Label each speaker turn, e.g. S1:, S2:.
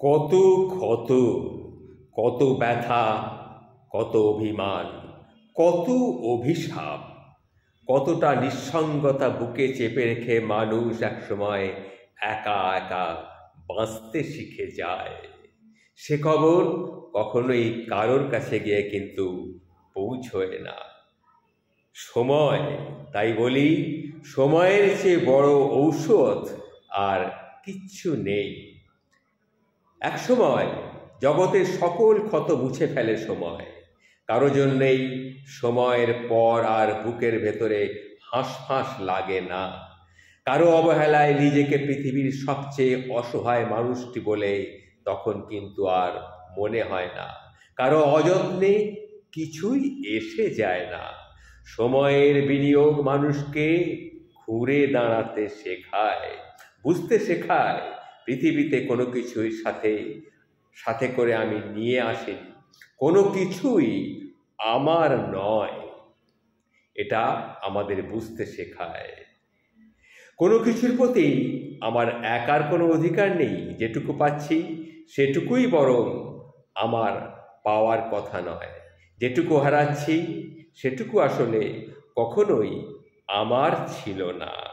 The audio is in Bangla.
S1: কত ক্ষত, কত ব্যথা, কত অভিমান, কত অভিশাপ, কতটা নিঃসঙ্গতা বুকে চেপে রেখে মানুষ একসময় একা একা বাঁচতে শিখে যায়। সে খবর কখনোই কারোর কাছে গিয়ে কিন্তু পৌঁছয় না। সময়, তাই বলি, সময়ের চেয়ে বড় ঔষধ আর কিচ্ছু নেই। একসময় জগতের সকল ক্ষত মুছে ফেলে সময়। কারো জন্যেই সময়ের পর আর বুকের ভেতরে হাঁসফাঁস লাগে না। কারো অবহেলায় নিজেকে পৃথিবীর সবচেয়ে অসহায় মানুষটি বলে তখন কিন্তু আর মনে হয় না। কারো অযত্নে কিছুই এসে যায় না। সময়ের বিনিয়োগ মানুষকে ঘুরে দাঁড়াতে শেখায়, বুঝতে শেখায় পৃথিবীতে কোনো কিছুই সাথে করে আমি নিয়ে আসিনি, কোনো কিছুই আমার নয়, এটা আমাদের বুঝতে শেখায়। কোনো কিছুর প্রতি আমার একার কোনো অধিকার নেই। যেটুকু পাচ্ছি সেটুকুই বরং আমার পাওয়ার কথা নয়। যেটুকু হারাচ্ছি সেটুকু আসলে কখনোই আমার ছিল না।